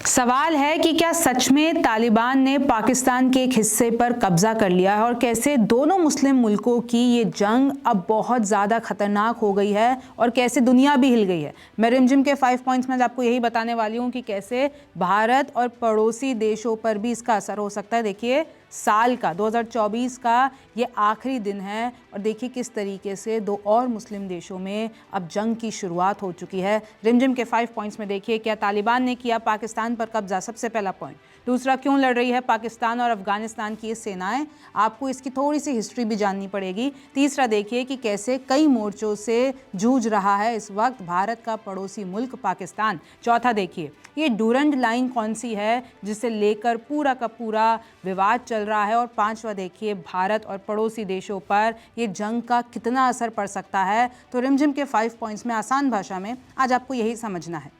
सवाल है कि क्या सच में तालिबान ने पाकिस्तान के एक हिस्से पर कब्जा कर लिया है और कैसे दोनों मुस्लिम मुल्कों की ये जंग अब बहुत ज़्यादा खतरनाक हो गई है और कैसे दुनिया भी हिल गई है। मैं रिमझिम के 5 पॉइंट्स में आपको यही बताने वाली हूँ कि कैसे भारत और पड़ोसी देशों पर भी इसका असर हो सकता है। देखिए, साल का 2024 का ये आखिरी दिन है और देखिए किस तरीके से दो और मुस्लिम देशों में अब जंग की शुरुआत हो चुकी है। रिमझिम के 5 पॉइंट्स में देखिए, क्या तालिबान ने किया पाकिस्तान पर कब्जा, सबसे पहला पॉइंट। दूसरा, क्यों लड़ रही है पाकिस्तान और अफगानिस्तान की ये सेनाएं, आपको इसकी थोड़ी सी हिस्ट्री भी जाननी पड़ेगी। तीसरा, देखिए कि कैसे कई मोर्चों से जूझ रहा है इस वक्त भारत का पड़ोसी मुल्क पाकिस्तान। चौथा, देखिए ये डूरंड लाइन कौन सी है जिसे लेकर पूरा का पूरा विवाद चल रहा है। और पांचवा, देखिए भारत और पड़ोसी देशों पर ये जंग का कितना असर पड़ सकता है। तो रिमझिम के 5 पॉइंट्स में आसान भाषा में आज आपको यही समझना है।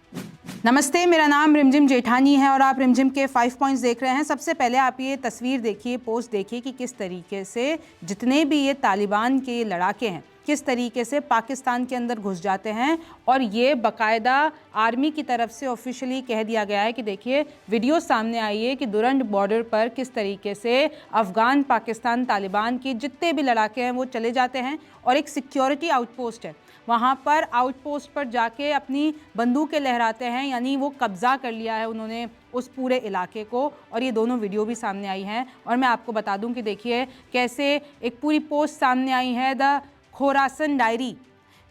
नमस्ते, मेरा नाम रिमझिम जेठानी है और आप रिमझिम के 5 पॉइंट्स देख रहे हैं। सबसे पहले आप ये तस्वीर देखिए, पोस्ट देखिए कि किस तरीके से जितने भी ये तालिबान के लड़ाके हैं किस तरीके से पाकिस्तान के अंदर घुस जाते हैं। और ये बाकायदा आर्मी की तरफ से ऑफिशियली कह दिया गया है कि देखिए वीडियो सामने आई है कि दुरंड बॉर्डर पर किस तरीके से अफगान पाकिस्तान तालिबान की जितने भी लड़ाके हैं वो चले जाते हैं और एक सिक्योरिटी आउटपोस्ट है वहाँ पर, आउटपोस्ट पर जाके अपनी बंदूकें लहराते हैं, यानी वो कब्जा कर लिया है उन्होंने उस पूरे इलाके को। और ये दोनों वीडियो भी सामने आई हैं और मैं आपको बता दूं कि देखिए कैसे एक पूरी पोस्ट सामने आई है, द खोरासन डायरी।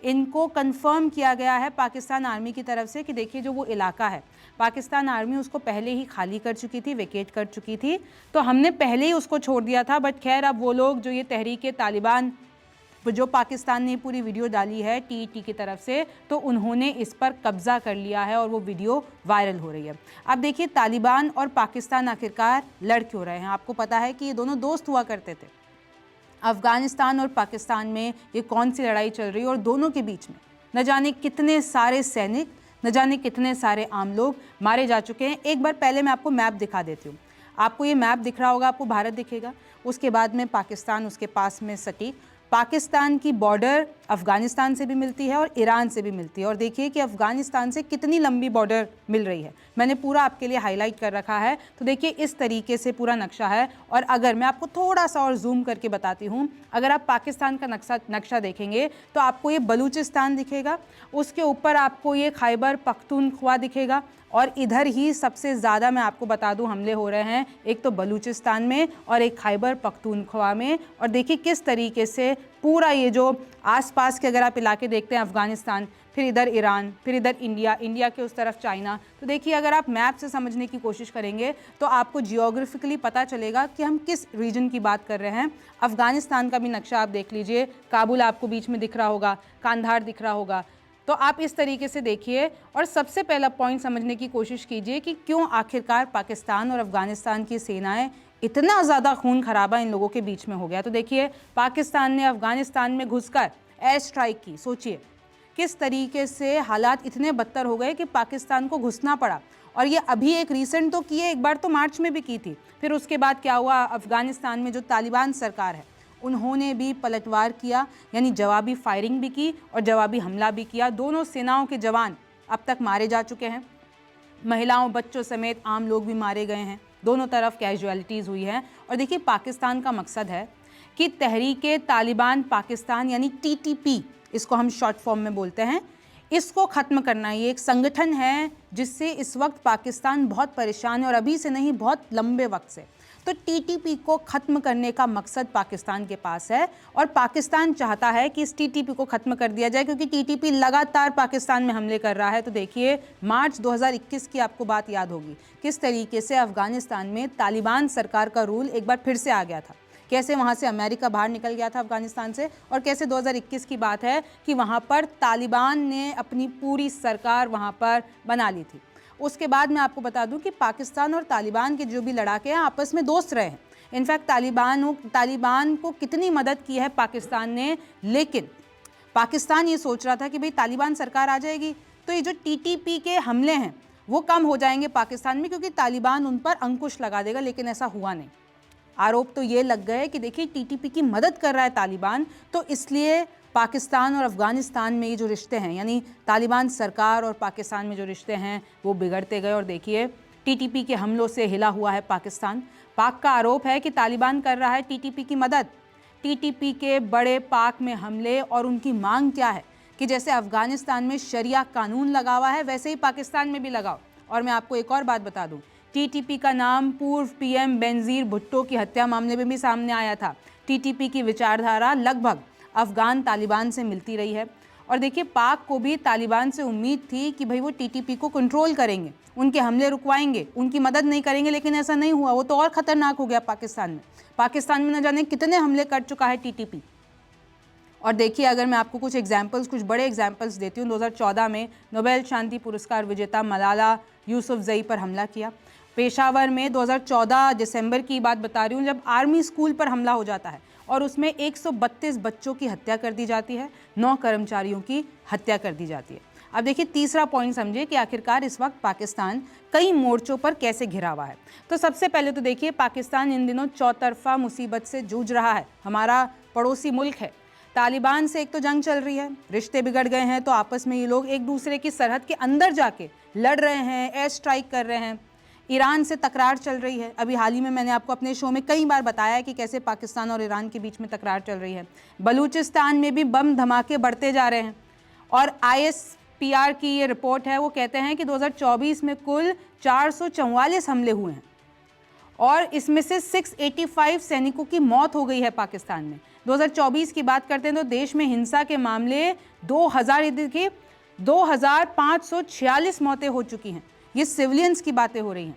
इनको कंफर्म किया गया है पाकिस्तान आर्मी की तरफ से कि देखिए जो वो इलाका है पाकिस्तान आर्मी उसको पहले ही खाली कर चुकी थी, वेकेट कर चुकी थी, तो हमने पहले ही उसको छोड़ दिया था। बट खैर अब वो लोग जो ये तहरीक तालिबान जो पाकिस्तान ने पूरी वीडियो डाली है टीटी की तरफ से, तो उन्होंने इस पर कब्जा कर लिया है और वो वीडियो वायरल हो रही है। अब देखिए तालिबान और पाकिस्तान आखिरकार लड़ क्यों रहे हैं। आपको पता है कि ये दोनों दोस्त हुआ करते थे। अफगानिस्तान और पाकिस्तान में ये कौन सी लड़ाई चल रही है और दोनों के बीच में न जाने कितने सारे सैनिक, न जाने कितने सारे आम लोग मारे जा चुके हैं। एक बार पहले मैं आपको मैप दिखा देती हूँ। आपको ये मैप दिख रहा होगा, आपको भारत दिखेगा, उसके बाद में पाकिस्तान उसके पास में सटी। पाकिस्तान की बॉर्डर अफगानिस्तान से भी मिलती है और ईरान से भी मिलती है। और देखिए कि अफगानिस्तान से कितनी लंबी बॉर्डर मिल रही है, मैंने पूरा आपके लिए हाईलाइट कर रखा है। तो देखिए इस तरीके से पूरा नक्शा है। और अगर मैं आपको थोड़ा सा और जूम करके बताती हूँ, अगर आप पाकिस्तान का नक्शा देखेंगे तो आपको ये बलूचिस्तान दिखेगा, उसके ऊपर आपको ये खैबर पख्तूनख्वा दिखेगा और इधर ही सबसे ज़्यादा मैं आपको बता दूं हमले हो रहे हैं, एक तो बलूचिस्तान में और एक खैबर पख्तूनख्वा में। और देखिए किस तरीके से पूरा ये जो आसपास के अगर आप इलाके देखते हैं, अफ़गानिस्तान, फिर इधर ईरान, फिर इधर इंडिया, इंडिया के उस तरफ चाइना। तो देखिए अगर आप मैप से समझने की कोशिश करेंगे तो आपको जियोग्राफिकली पता चलेगा कि हम किस रीजन की बात कर रहे हैं। अफ़गानिस्तान का भी नक्शा आप देख लीजिए, काबुल आपको बीच में दिख रहा होगा, कांधार दिख रहा होगा। तो आप इस तरीके से देखिए और सबसे पहला पॉइंट समझने की कोशिश कीजिए कि क्यों आखिरकार पाकिस्तान और अफगानिस्तान की सेनाएं इतना ज़्यादा खून खराबा इन लोगों के बीच में हो गया। तो देखिए पाकिस्तान ने अफगानिस्तान में घुसकर एयर स्ट्राइक की, सोचिए किस तरीके से हालात इतने बदतर हो गए कि पाकिस्तान को घुसना पड़ा। और ये अभी एक रीसेंट तो की है, एक बार तो मार्च में भी की थी। फिर उसके बाद क्या हुआ, अफगानिस्तान में जो तालिबान सरकार है उन्होंने भी पलटवार किया, यानी जवाबी फायरिंग भी की और जवाबी हमला भी किया। दोनों सेनाओं के जवान अब तक मारे जा चुके हैं, महिलाओं बच्चों समेत आम लोग भी मारे गए हैं, दोनों तरफ कैजुअलिटीज़ हुई हैं। और देखिए पाकिस्तान का मकसद है कि तहरीके तालिबान पाकिस्तान यानी टीटीपी, इसको हम शॉर्ट फॉर्म में बोलते हैं, इसको ख़त्म करना। ये एक संगठन है जिससे इस वक्त पाकिस्तान बहुत परेशान है और अभी से नहीं बहुत लंबे वक्त से। तो टीटीपी को ख़त्म करने का मकसद पाकिस्तान के पास है और पाकिस्तान चाहता है कि इस टीटीपी को ख़त्म कर दिया जाए, क्योंकि टीटीपी लगातार पाकिस्तान में हमले कर रहा है। तो देखिए मार्च 2021 की आपको बात याद होगी, किस तरीके से अफगानिस्तान में तालिबान सरकार का रूल एक बार फिर से आ गया था, कैसे वहाँ से अमेरिका बाहर निकल गया था अफगानिस्तान से, और कैसे 2021 की बात है कि वहाँ पर तालिबान ने अपनी पूरी सरकार वहाँ पर बना ली थी। उसके बाद मैं आपको बता दूं कि पाकिस्तान और तालिबान के जो भी लड़ाके हैं आपस में दोस्त रहे हैं। इनफैक्ट तालिबान को कितनी मदद की है पाकिस्तान ने, लेकिन पाकिस्तान ये सोच रहा था कि भाई तालिबान सरकार आ जाएगी तो ये जो टीटीपी के हमले हैं वो कम हो जाएंगे पाकिस्तान में, क्योंकि तालिबान उन पर अंकुश लगा देगा। लेकिन ऐसा हुआ नहीं। आरोप तो ये लग गए कि देखिए टीटीपी की मदद कर रहा है तालिबान, तो इसलिए पाकिस्तान और अफ़गानिस्तान में ये जो रिश्ते हैं, यानी तालिबान सरकार और पाकिस्तान में जो रिश्ते हैं वो बिगड़ते गए। और देखिए टीटीपी के हमलों से हिला हुआ है पाकिस्तान। पाक का आरोप है कि तालिबान कर रहा है टीटीपी की मदद। टीटीपी के बड़े पाक में हमले और उनकी मांग क्या है कि जैसे अफगानिस्तान में शरिया कानून लगा हुआ है वैसे ही पाकिस्तान में भी लगाओ। और मैं आपको एक और बात बता दूं, टीटीपी का नाम पूर्व पीएम बेनजीर भुट्टो की हत्या मामले में भी सामने आया था। टीटीपी की विचारधारा लगभग अफगान तालिबान से मिलती रही है। और देखिए, पाक को भी तालिबान से उम्मीद थी कि भाई वो टीटीपी को कंट्रोल करेंगे, उनके हमले रुकवाएंगे, उनकी मदद नहीं करेंगे, लेकिन ऐसा नहीं हुआ। वो तो और खतरनाक हो गया पाकिस्तान में। पाकिस्तान में न जाने कितने हमले कर चुका है टीटीपी। और देखिए, अगर मैं आपको कुछ एग्जाम्पल्स, कुछ बड़े एग्जाम्पल्स देती हूँ, 2014 में नोबेल शांति पुरस्कार विजेता मलाला यूसुफजई पर हमला किया। पेशावर में 2014 दिसंबर की बात बता रही हूँ, जब आर्मी स्कूल पर हमला हो जाता है और उसमें 132 बच्चों की हत्या कर दी जाती है, 9 कर्मचारियों की हत्या कर दी जाती है। अब देखिए, तीसरा पॉइंट समझिए कि आखिरकार इस वक्त पाकिस्तान कई मोर्चों पर कैसे घिरा हुआ है। तो सबसे पहले तो देखिए, पाकिस्तान इन दिनों चौतरफा मुसीबत से जूझ रहा है। हमारा पड़ोसी मुल्क है, तालिबान से एक तो जंग चल रही है, रिश्ते बिगड़ गए हैं, तो आपस में ये लोग एक दूसरे की सरहद के अंदर जाके लड़ रहे हैं, एयर स्ट्राइक कर रहे हैं। ईरान से तकरार चल रही है। अभी हाल ही में मैंने आपको अपने शो में कई बार बताया है कि कैसे पाकिस्तान और ईरान के बीच में तकरार चल रही है। बलूचिस्तान में भी बम धमाके बढ़ते जा रहे हैं। और ISPR की ये रिपोर्ट है, वो कहते हैं कि 2024 में कुल 444 हमले हुए हैं और इसमें से 685 सैनिकों की मौत हो गई है पाकिस्तान में। 2024 की बात करते हैं तो देश में हिंसा के मामले 2546 मौतें हो चुकी हैं। ये सिविलियंस की बातें हो रही हैं।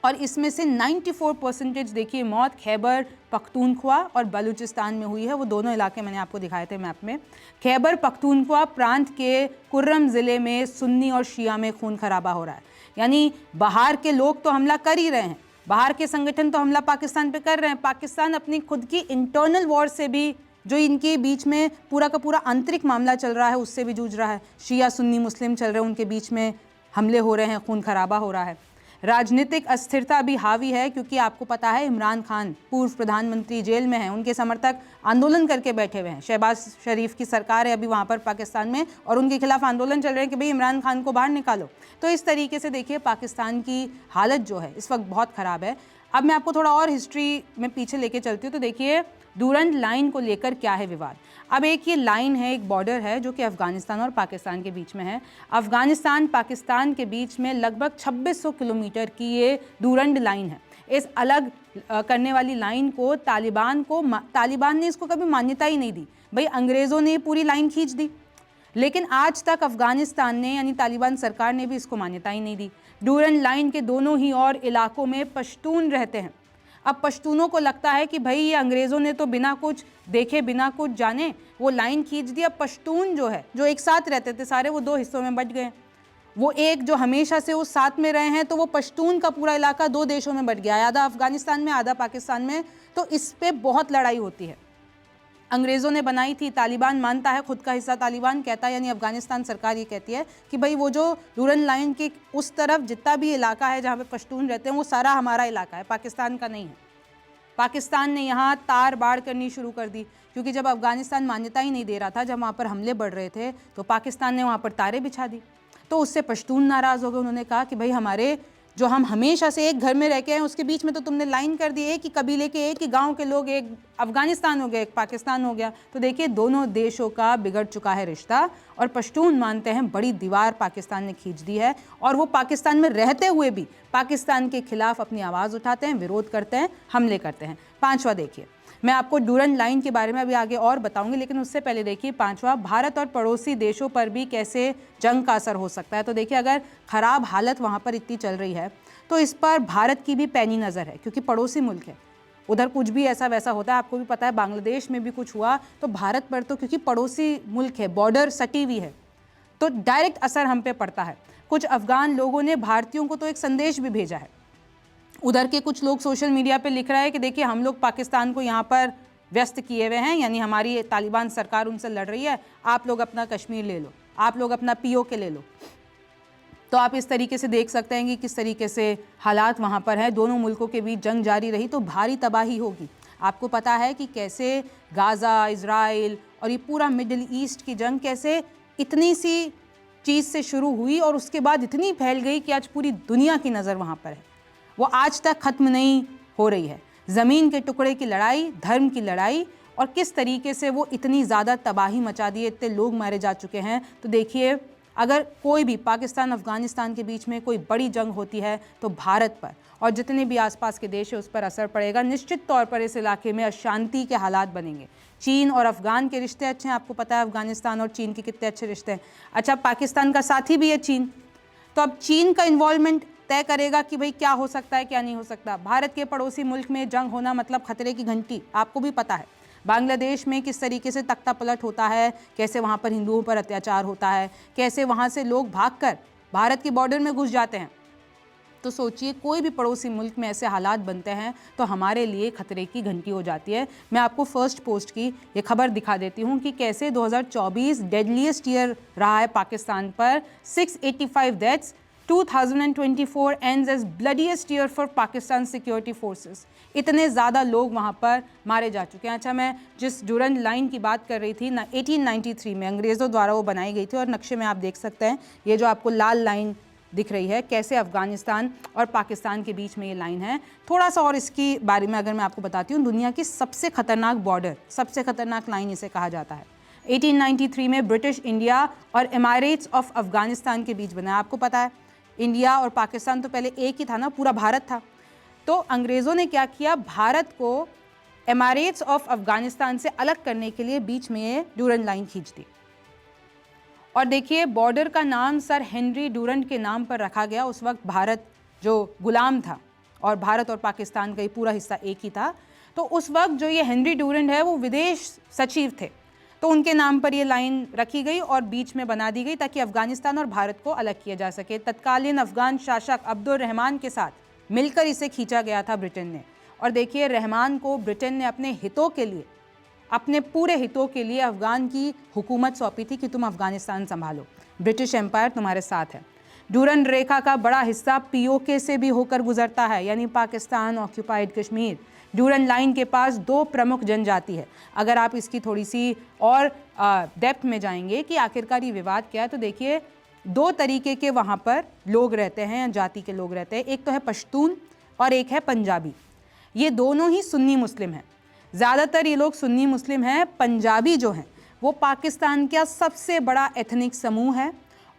और इसमें से 94% देखिए मौत खैबर पख्तूनख्वा और बलूचिस्तान में हुई है। वो दोनों इलाके मैंने आपको दिखाए थे मैप में। खैबर पख्तूनख्वा प्रांत के कुर्रम ज़िले में सुन्नी और शिया में खून खराबा हो रहा है। यानी बाहर के लोग तो हमला कर ही रहे हैं, बाहर के संगठन तो हमला पाकिस्तान पे कर रहे हैं। पाकिस्तान अपनी खुद की इंटरनल वॉर से भी, जो इनके बीच में पूरा का पूरा आंतरिक मामला चल रहा है, उससे भी जूझ रहा है। शिया सुन्नी मुस्लिम चल रहे हैं, उनके बीच में हमले हो रहे हैं, खून खराबा हो रहा है। राजनीतिक अस्थिरता भी हावी है, क्योंकि आपको पता है इमरान खान पूर्व प्रधानमंत्री जेल में हैं, उनके समर्थक आंदोलन करके बैठे हुए हैं। शहबाज शरीफ की सरकार है अभी वहाँ पर पाकिस्तान में, और उनके खिलाफ आंदोलन चल रहे हैं कि भाई इमरान खान को बाहर निकालो। तो इस तरीके से देखिए पाकिस्तान की हालत जो है इस वक्त बहुत ख़राब है। अब मैं आपको थोड़ा और हिस्ट्री में पीछे लेके चलती हूँ। तो देखिए, डूरंड लाइन को लेकर क्या है विवाद। अब एक ये लाइन है, एक बॉर्डर है जो कि अफ़गानिस्तान और पाकिस्तान के बीच में है। अफ़गानिस्तान पाकिस्तान के बीच में लगभग 2600 किलोमीटर की ये डूरंड लाइन है। इस अलग करने वाली लाइन को तालिबान ने इसको कभी मान्यता ही नहीं दी। भाई अंग्रेज़ों ने पूरी लाइन खींच दी, लेकिन आज तक अफ़गानिस्तान ने यानी तालिबान सरकार ने भी इसको मान्यता ही नहीं दी। डूरंड लाइन के दोनों ही और इलाकों में पश्तून रहते हैं। अब पश्तूनों को लगता है कि भाई ये अंग्रेज़ों ने तो बिना कुछ देखे, बिना कुछ जाने वो लाइन खींच दी। अब पश्तून जो है, जो एक साथ रहते थे सारे, वो 2 हिस्सों में बट गए। वो एक जो हमेशा से वो साथ में रहे हैं, तो वो पश्तून का पूरा इलाका 2 देशों में बट गया, आधा अफ़गानिस्तान में, आधा पाकिस्तान में। तो इस पर बहुत लड़ाई होती है। अंग्रेज़ों ने बनाई थी, तालिबान मानता है खुद का हिस्सा तालिबान कहता है, यानी अफ़गानिस्तान सरकार ये कहती है कि भाई वो जो डूरंड लाइन के उस तरफ जितना भी इलाका है जहाँ पे पश्तून रहते हैं, वो सारा हमारा इलाका है, पाकिस्तान का नहीं है। पाकिस्तान ने यहाँ तार बाड़ करनी शुरू कर दी, क्योंकि जब अफ़गानिस्तान मान्यता ही नहीं दे रहा था, जब वहाँ पर हमले बढ़ रहे थे, तो पाकिस्तान ने वहाँ पर तारें बिछा दी। तो उससे पश्तून नाराज़ हो गए। उन्होंने कहा कि भाई हमारे जो हम हमेशा से एक घर में रह के हैं, उसके बीच में तो तुमने लाइन कर दी, एक ही कबीले के, एक ही गांव के लोग, एक अफ़गानिस्तान हो गया, एक पाकिस्तान हो गया। तो देखिए दोनों देशों का बिगड़ चुका है रिश्ता, और पश्तून मानते हैं बड़ी दीवार पाकिस्तान ने खींच दी है, और वो पाकिस्तान में रहते हुए भी पाकिस्तान के खिलाफ अपनी आवाज़ उठाते हैं, विरोध करते हैं, हमले करते हैं। 5वां देखिए, मैं आपको डूरंड लाइन के बारे में अभी आगे और बताऊंगी, लेकिन उससे पहले देखिए 5वां, भारत और पड़ोसी देशों पर भी कैसे जंग का असर हो सकता है। तो देखिए, अगर ख़राब हालत वहाँ पर इतनी चल रही है, तो इस पर भारत की भी पैनी नज़र है, क्योंकि पड़ोसी मुल्क है। उधर कुछ भी ऐसा वैसा होता है, आपको भी पता है, बांग्लादेश में भी कुछ हुआ, तो भारत पर तो क्योंकि पड़ोसी मुल्क है, बॉर्डर सटी हुई है, तो डायरेक्ट असर हम पे पड़ता है। कुछ अफ़गान लोगों ने भारतीयों को तो एक संदेश भी भेजा है। उधर के कुछ लोग सोशल मीडिया पे लिख रहा है कि देखिए हम लोग पाकिस्तान को यहाँ पर व्यस्त किए हुए हैं, यानी हमारी तालिबान सरकार उनसे लड़ रही है, आप लोग अपना कश्मीर ले लो, आप लोग अपना POK ले लो। तो आप इस तरीके से देख सकते हैं कि किस तरीके से हालात वहाँ पर है। दोनों मुल्कों के बीच जंग जारी रही तो भारी तबाही होगी। आपको पता है कि कैसे गाज़ा, इज़राइल और ये पूरा मिडिल ईस्ट की जंग कैसे इतनी सी चीज़ से शुरू हुई और उसके बाद इतनी फैल गई कि आज पूरी दुनिया की नज़र वहाँ पर है। वो आज तक ख़त्म नहीं हो रही है। ज़मीन के टुकड़े की लड़ाई, धर्म की लड़ाई, और किस तरीके से वो इतनी ज़्यादा तबाही मचा दी है, इतने लोग मारे जा चुके हैं। तो देखिए, अगर कोई भी पाकिस्तान अफ़गानिस्तान के बीच में कोई बड़ी जंग होती है तो भारत पर और जितने भी आसपास के देश है उस पर असर पड़ेगा। निश्चित तौर पर इस इलाके में अशांति के हालात बनेंगे। चीन और अफ़गान के रिश्ते अच्छे हैं, आपको पता है अफ़गानिस्तान और चीन के कितने अच्छे रिश्ते हैं। अच्छा, पाकिस्तान का साथी भी है चीन, तो अब चीन का इन्वॉल्वमेंट तय करेगा कि भाई क्या हो सकता है, क्या नहीं हो सकता। भारत के पड़ोसी मुल्क में जंग होना मतलब खतरे की घंटी, आपको भी पता है। बांग्लादेश में किस तरीके से तख्ता पलट होता है, कैसे वहाँ पर हिंदुओं पर अत्याचार होता है, कैसे वहाँ से लोग भागकर भारत के बॉर्डर में घुस जाते हैं। तो सोचिए, कोई भी पड़ोसी मुल्क में ऐसे हालात बनते हैं तो हमारे लिए खतरे की घंटी हो जाती है। मैं आपको फर्स्ट पोस्ट की ये खबर दिखा देती हूँ कि कैसे 2024 डेडलीस्ट ईयर रहा है पाकिस्तान पर। 685 deaths, 2024 ends as bloodiest year for Pakistan security forces। इतने ज़्यादा लोग वहाँ पर मारे जा चुके हैं। अच्छा, मैं जिस डूरंड लाइन की बात कर रही थी ना, 1893 में अंग्रेज़ों द्वारा वो बनाई गई थी और नक्शे में आप देख सकते हैं ये जो आपको लाल लाइन दिख रही है, कैसे अफ़गानिस्तान और पाकिस्तान के बीच में ये लाइन है। थोड़ा सा और इसकी बारे में अगर मैं आपको बताती हूँ, दुनिया की सबसे ख़तरनाक बॉर्डर, सबसे ख़तरनाक लाइन इसे कहा जाता है। 1893 में ब्रिटिश इंडिया और एमारेट्स ऑफ अफ़गानिस्तान के बीच बना है। आपको पता है इंडिया और पाकिस्तान तो पहले एक ही था ना, पूरा भारत था। तो अंग्रेज़ों ने क्या किया, भारत को एमारेट्स ऑफ अफ़गानिस्तान से अलग करने के लिए बीच में ये डूरंड लाइन खींच दी। और देखिए, बॉर्डर का नाम सर हेनरी डूरंड के नाम पर रखा गया। उस वक्त भारत जो गुलाम था और भारत और पाकिस्तान का ही पूरा हिस्सा एक ही था, तो उस वक्त जो ये हेनरी डूरंड है वो विदेश सचिव थे, तो उनके नाम पर ये लाइन रखी गई और बीच में बना दी गई ताकि अफ़गानिस्तान और भारत को अलग किया जा सके। तत्कालीन अफ़गान शासक अब्दुल रहमान के साथ मिलकर इसे खींचा गया था ब्रिटेन ने। और देखिए, रहमान को ब्रिटेन ने अपने हितों के लिए, अपने पूरे हितों के लिए अफ़गान की हुकूमत सौंपी थी कि तुम अफ़गानिस्तान संभालो, ब्रिटिश एम्पायर तुम्हारे साथ है। डूरंड रेखा का बड़ा हिस्सा पीओके से भी होकर गुजरता है, यानी Pakistan occupied Kashmir. Durand line के पास दो प्रमुख जनजाति है। अगर आप इसकी थोड़ी सी और डेप्थ में जाएंगे कि आखिरकार ये विवाद क्या है, तो देखिए, दो तरीके के वहाँ पर लोग रहते हैं, जाति के लोग रहते हैं। एक तो है पश्तून और एक है पंजाबी। ये दोनों ही सुन्नी मुस्लिम हैं। ज़्यादातर ये लोग सुन्नी मुस्लिम हैं। पंजाबी जो हैं वो पाकिस्तान का सबसे बड़ा एथनिक समूह है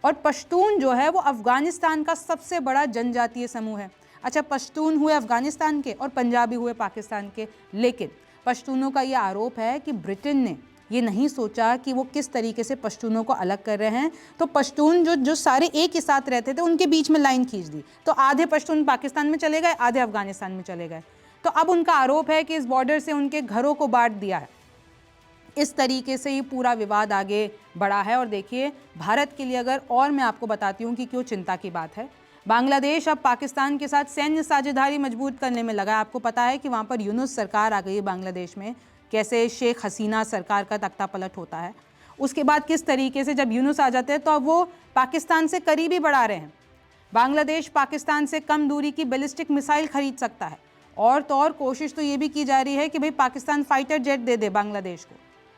और पश्तून जो है वो अफ़गानिस्तान का सबसे बड़ा जनजातीय समूह है। अच्छा, पश्तून हुए अफ़गानिस्तान के और पंजाबी हुए पाकिस्तान के, लेकिन पश्तूनों का ये आरोप है कि ब्रिटेन ने ये नहीं सोचा कि वो किस तरीके से पश्तूनों को अलग कर रहे हैं, तो पश्तून जो सारे एक ही साथ रहते थे उनके बीच में लाइन खींच दी, तो आधे पश्तून पाकिस्तान में चले गए, आधे अफ़गानिस्तान में चले गए। तो अब उनका आरोप है कि इस बॉर्डर से उनके घरों को बांट दिया है। इस तरीके से ये पूरा विवाद आगे बढ़ा है। और देखिए, भारत के लिए अगर और मैं आपको बताती हूँ कि क्यों चिंता की बात है। बांग्लादेश अब पाकिस्तान के साथ सैन्य साझेदारी मजबूत करने में लगा है। आपको पता है कि वहाँ पर यूनुस सरकार आ गई है बांग्लादेश में, कैसे शेख हसीना सरकार का तख्ता पलट होता है। उसके बाद किस तरीके से जब यूनुस आ जाते हैं तो अब वो पाकिस्तान से करीबी बढ़ा रहे हैं। बांग्लादेश पाकिस्तान से कम दूरी की बैलिस्टिक मिसाइल खरीद सकता है, और तो और कोशिश तो ये भी की जा रही है कि भाई पाकिस्तान फाइटर जेट दे दे बांग्लादेश को,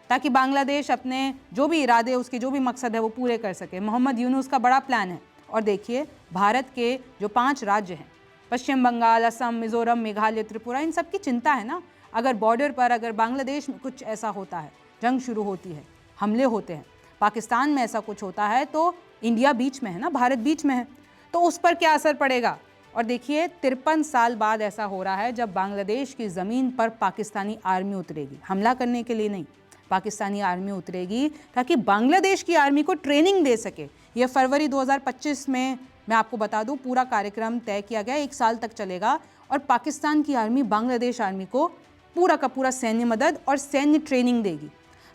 ताकि बांग्लादेश अपने जो भी इरादे, उसके जो भी मकसद है वो पूरे कर सके। मोहम्मद यूनुस का बड़ा प्लान है। और देखिए, भारत के जो 5 राज्य हैं, पश्चिम बंगाल, असम, मिजोरम, मेघालय, त्रिपुरा, इन सब की चिंता है ना। अगर बॉर्डर पर, अगर बांग्लादेश में कुछ ऐसा होता है, जंग शुरू होती है, हमले होते हैं, पाकिस्तान में ऐसा कुछ होता है, तो इंडिया बीच में है ना, भारत बीच में है, तो उस पर क्या असर पड़ेगा। और देखिए, 53 साल बाद ऐसा हो रहा है जब बांग्लादेश की ज़मीन पर पाकिस्तानी आर्मी उतरेगी, हमला करने के लिए नहीं, पाकिस्तानी आर्मी उतरेगी ताकि बांग्लादेश की आर्मी को ट्रेनिंग दे सके। यह फरवरी 2025 में, मैं आपको बता दूं, पूरा कार्यक्रम तय किया गया, 1 साल तक चलेगा, और पाकिस्तान की आर्मी बांग्लादेश आर्मी को पूरा का पूरा सैन्य मदद और सैन्य ट्रेनिंग देगी।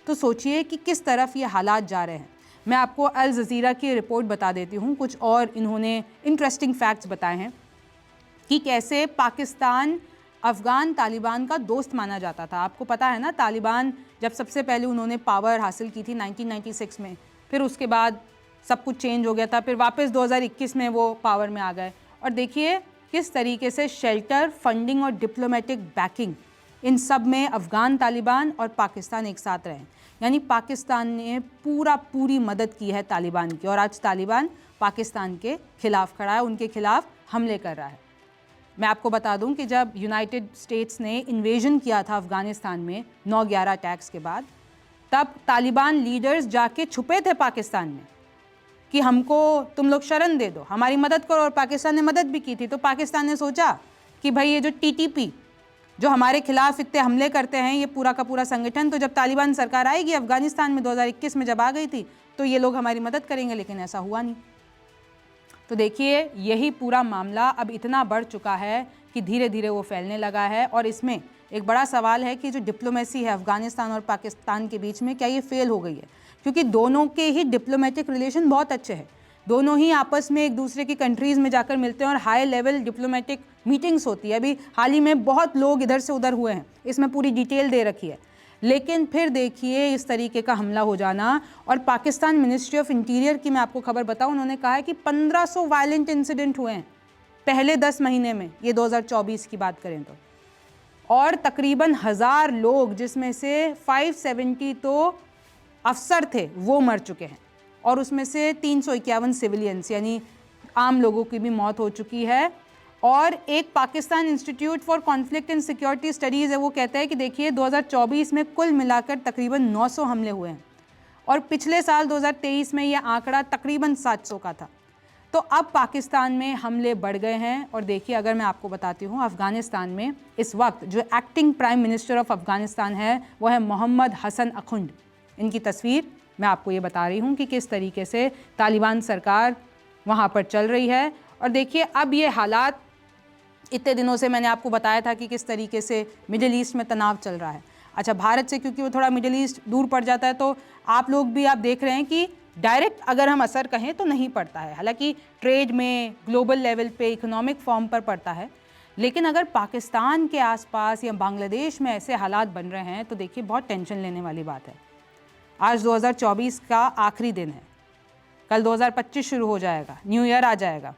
तो सोचिए कि किस तरफ ये हालात जा रहे हैं। मैं आपको अल जज़ीरा की रिपोर्ट बता देती हूँ, कुछ और इन्होंने इंटरेस्टिंग फैक्ट्स बताए हैं कि कैसे पाकिस्तान अफ़गान तालिबान का दोस्त माना जाता था। आपको पता है ना, तालिबान जब सबसे पहले उन्होंने पावर हासिल की थी 1996 में, फिर उसके बाद सब कुछ चेंज हो गया था, फिर वापस 2021 में वो पावर में आ गए। और देखिए किस तरीके से शेल्टर, फंडिंग और डिप्लोमेटिक बैकिंग, इन सब में अफ़गान तालिबान और पाकिस्तान एक साथ रहे। यानी पाकिस्तान ने पूरी मदद की है तालिबान की, और आज तालिबान पाकिस्तान के खिलाफ खड़ा है, उनके खिलाफ हमले कर रहा है। मैं आपको बता दूं कि जब यूनाइटेड स्टेट्स ने इन्वेजन किया था अफ़गानिस्तान में 9/11 अटैक्स के बाद, तब तालिबान लीडर्स जाके छुपे थे पाकिस्तान में कि हमको तुम लोग शरण दे दो, हमारी मदद करो, और पाकिस्तान ने मदद भी की थी। तो पाकिस्तान ने सोचा कि भाई ये जो TTP जो हमारे खिलाफ इतने हमले करते हैं, ये पूरा का पूरा संगठन, तो जब तालिबान सरकार आएगी अफ़गानिस्तान में 2021 में जब आ गई थी, तो ये लोग हमारी मदद करेंगे, लेकिन ऐसा हुआ नहीं। तो देखिए यही पूरा मामला अब इतना बढ़ चुका है कि धीरे धीरे वो फैलने लगा है, और इसमें एक बड़ा सवाल है कि जो डिप्लोमेसी है अफ़गानिस्तान और पाकिस्तान के बीच में, क्या ये फेल हो गई है? क्योंकि दोनों के ही डिप्लोमेटिक रिलेशन बहुत अच्छे हैं, दोनों ही आपस में एक दूसरे की कंट्रीज़ में जाकर मिलते हैं और हाई लेवल डिप्लोमेटिक मीटिंग्स होती है। अभी हाल ही में बहुत लोग इधर से उधर हुए हैं, इसमें पूरी डिटेल दे रखी है। लेकिन फिर देखिए इस तरीके का हमला हो जाना, और पाकिस्तान मिनिस्ट्री ऑफ इंटीरियर की मैं आपको खबर बताऊं, उन्होंने कहा है कि 1500 वायलेंट इंसिडेंट हुए हैं पहले 10 महीने में, ये 2024 की बात करें तो, और तकरीबन 1000 लोग, जिसमें से 570 तो अफसर थे, वो मर चुके हैं, और उसमें से 351 सिविलियंस यानी आम लोगों की भी मौत हो चुकी है। और एक Pakistan institute for conflict and security studies है, वो कहता है कि देखिए 2024 में कुल मिलाकर तकरीबन 900 हमले हुए हैं, और पिछले साल 2023 में यह आंकड़ा तकरीबन 700 का था। तो अब पाकिस्तान में हमले बढ़ गए हैं। और देखिए अगर मैं आपको बताती हूँ, अफ़गानिस्तान में इस वक्त जो acting prime minister of Afghanistan है वो है मोहम्मद हसन अखुंड। इनकी तस्वीर मैं आपको ये बता रही हूँ कि किस तरीके से तालिबान सरकार वहाँ पर चल रही है। और देखिए अब ये हालात, इतने दिनों से मैंने आपको बताया था कि किस तरीके से मिडिल ईस्ट में तनाव चल रहा है। अच्छा, भारत से क्योंकि वो थोड़ा मिडिल ईस्ट दूर पड़ जाता है, तो आप लोग भी आप देख रहे हैं कि डायरेक्ट अगर हम असर कहें तो नहीं पड़ता है, हालांकि ट्रेड में, ग्लोबल लेवल पे, इकोनॉमिक फॉर्म पर पड़ता है। लेकिन अगर पाकिस्तान के आसपास या बांग्लादेश में ऐसे हालात बन रहे हैं तो देखिए बहुत टेंशन लेने वाली बात है। आज 2024 का आखिरी दिन है, कल 2025 शुरू हो जाएगा, न्यू ईयर आ जाएगा।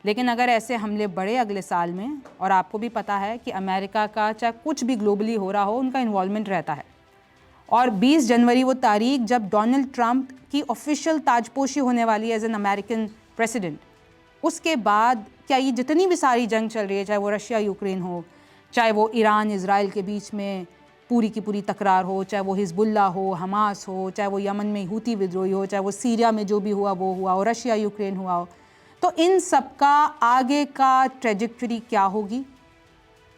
लेकिन अगर ऐसे हमले बढ़े अगले साल में, और आपको भी पता है कि अमेरिका का चाहे कुछ भी ग्लोबली हो रहा हो, उनका इन्वॉल्वमेंट रहता है। और 20 जनवरी वो तारीख जब डोनाल्ड ट्रंप की ऑफिशियल ताजपोशी होने वाली है एज एन अमेरिकन प्रेसिडेंट, उसके बाद क्या ये जितनी भी सारी जंग चल रही है, चाहे वो रशिया यूक्रेन हो, चाहे वो ईरान इसराइल के बीच में पूरी की पूरी तकरार हो, चाहे वो हिजबुल्ला हो, हमास हो, चाहे वो यमन में हूती विद्रोही हो, चाहे वो सीरिया में जो भी हुआ वो हुआ हो, रशिया यूक्रेन हुआ हो, तो इन सब का आगे का ट्रेजेक्टरी क्या होगी?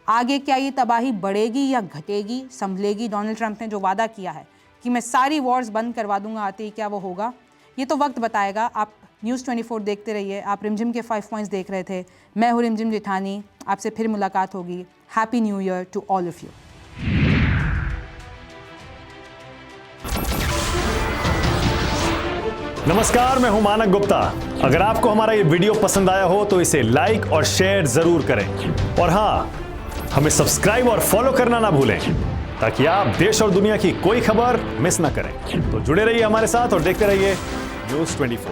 आगे क्या ये तबाही बढ़ेगी या घटेगी, संभलेगी? डोनाल्ड ट्रंप ने जो वादा किया है कि मैं सारी वॉर्स बंद करवा दूंगा आते ही, क्या वो होगा? ये तो वक्त बताएगा। आप न्यूज़ 24 देखते रहिए। आप रिमझिम के 5 पॉइंट्स देख रहे थे। मैं हूँ रिमझिम जेठानी, आपसे फिर मुलाकात होगी। Happy new year to all of you. नमस्कार, मैं हूं मानक गुप्ता। अगर आपको हमारा ये वीडियो पसंद आया हो तो इसे लाइक और शेयर जरूर करें, और हाँ, हमें सब्सक्राइब और फॉलो करना ना भूलें ताकि आप देश और दुनिया की कोई खबर मिस ना करें। तो जुड़े रहिए हमारे साथ और देखते रहिए न्यूज़ 24।